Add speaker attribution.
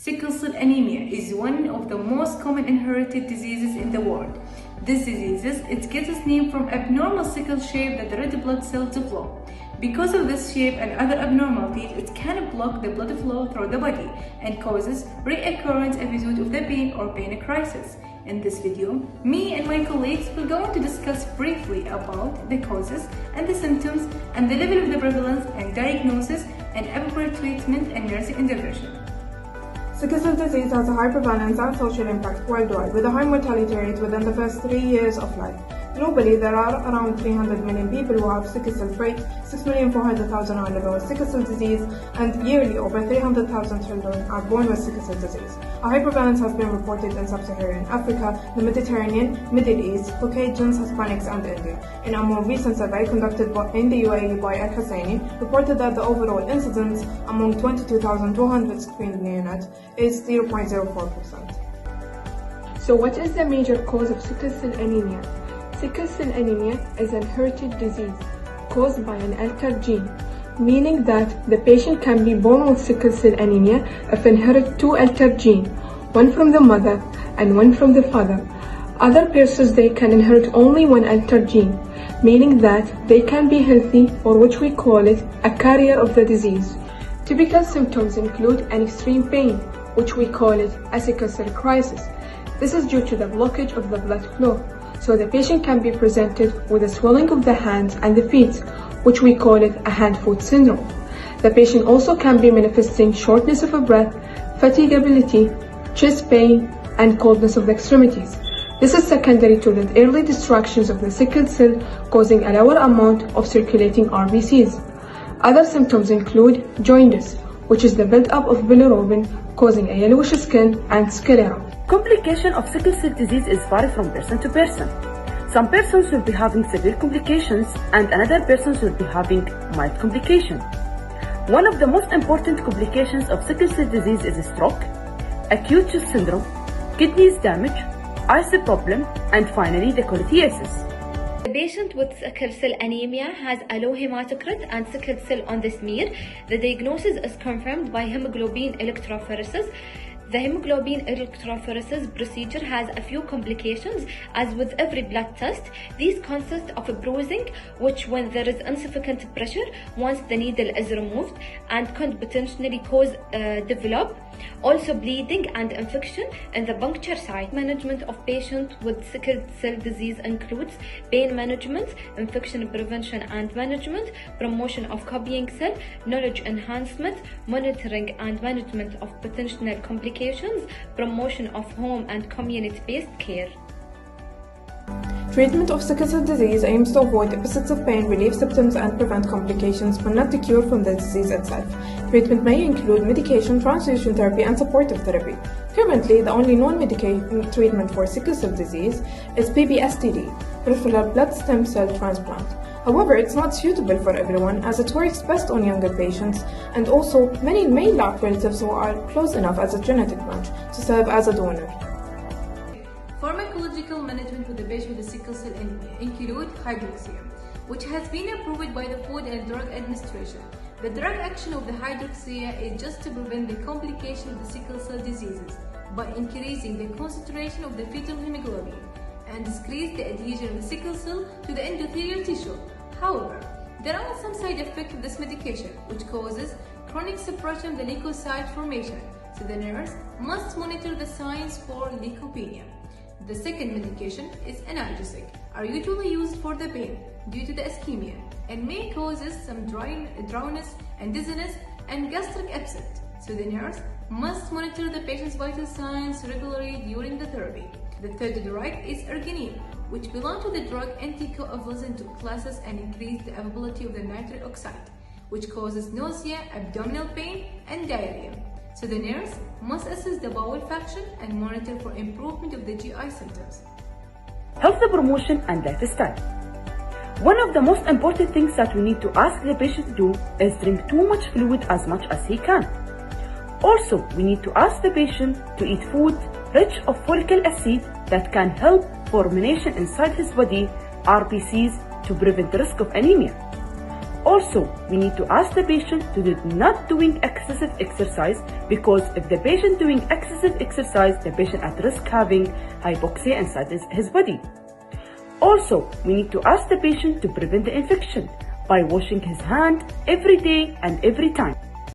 Speaker 1: Sickle cell anemia is one of the most common inherited diseases in the world. This disease, it gets its name from abnormal sickle shape that the red blood cells flow. Because of this shape and other abnormalities, it can block the blood flow through the body and causes recurrent episodes of the pain or pain crisis. In this video, me and my colleagues will going to discuss briefly about the causes and the symptoms and the level of the prevalence and diagnosis and appropriate treatment and nursing intervention.
Speaker 2: Sickle cell disease has a high prevalence and social impact worldwide, with a high mortality rate within the first 3 years of life. Globally, there are around 300 million people who have sickle cell traits, 6,400,000 are living with sickle cell disease, and yearly over 300,000 children are born with sickle cell disease. A high prevalence has been reported in Sub-Saharan Africa, the Mediterranean, Middle East, Caucasians, Hispanics, and India. In a more recent survey conducted in the UAE by Al-Husseini, reported that the overall incidence among 22,200 screened neonates is 0.04%.
Speaker 3: So what is the major cause of sickle cell anemia? Sickle cell anemia is an inherited disease caused by an altered gene, meaning that the patient can be born with sickle cell anemia if inherit two altered genes, one from the mother and one from the father. Other persons, they can inherit only one altered gene, meaning that they can be healthy, or which we call it a carrier of the disease. Typical symptoms include an extreme pain, which we call it a sickle cell crisis. This is due to the blockage of the blood flow. So the patient can be presented with a swelling of the hands and the feet, which we call it a hand-foot syndrome. The patient also can be manifesting shortness of breath, fatigability, chest pain, and coldness of the extremities. This is secondary to the early destructions of the sickle cell, causing a lower amount of circulating RBCs. Other symptoms include jaundice, which is the buildup of bilirubin, causing a yellowish skin, and sclera.
Speaker 4: Complication of sickle cell disease is vary from person to person. Some persons will be having severe complications and another persons will be having mild complication. One of the most important complications of sickle cell disease is stroke, acute chest syndrome, kidneys damage, eyes problem, and finally the cholestasis.
Speaker 5: The patient with sickle cell anemia has a low hematocrit and sickle cell on the smear. The diagnosis is confirmed by hemoglobin electrophoresis. The hemoglobin electrophoresis procedure has a few complications, as with every blood test. These consist of a bruising, which when there is insufficient pressure once the needle is removed, and could potentially cause develop. Also bleeding and infection in the puncture site. Management of patients with sickle cell disease includes pain management, infection prevention and management, promotion of copying cell, knowledge enhancement, monitoring and management of potential complications, promotion of home and community-based care.
Speaker 2: Treatment of sickle cell disease aims to avoid episodes of pain, relieve symptoms, and prevent complications, but not to cure from the disease itself. Treatment may include medication, transfusion therapy, and supportive therapy. Currently, the only non-medicated treatment for sickle cell disease is PBSTD, peripheral blood stem cell transplant. However, it's not suitable for everyone, as it works best on younger patients, and also many may lack relatives who are close enough as a genetic match to serve as a donor.
Speaker 1: Pharmacological management with the patient with sickle cell anemia include hydroxyurea, which has been approved by the Food and Drug Administration. The drug action of the hydroxyurea is just to prevent the complication of the sickle cell diseases by increasing the concentration of the fetal hemoglobin and decrease the adhesion of the sickle cell to the endothelial tissue. However, there are some side effects of this medication, which causes chronic suppression of the leukocyte formation, so the nurse must monitor the signs for leukopenia. The second medication is analgesic, are usually used for the pain due to the ischemia and may cause some dryness and dizziness and gastric upset. So the nurse must monitor the patient's vital signs regularly during the therapy. The third drug is ergonin, which belongs to the drug anticoagulant classes and increase the availability of the nitric oxide, which causes nausea, abdominal pain, and diarrhea. So the nurse must assess the bowel function and monitor for improvement of the GI symptoms.
Speaker 4: Health promotion and lifestyle. One of the most important things that we need to ask the patient to do is drink too much fluid as much as he can. Also, we need to ask the patient to eat food rich of folic acid that can help formation inside his body, RBCs, to prevent the risk of anemia. Also, we need to ask the patient to do not doing excessive exercise, because if the patient doing excessive exercise, the patient at risk having hypoxia inside his body. Also, we need to ask the patient to prevent the infection by washing his hand every day and every time.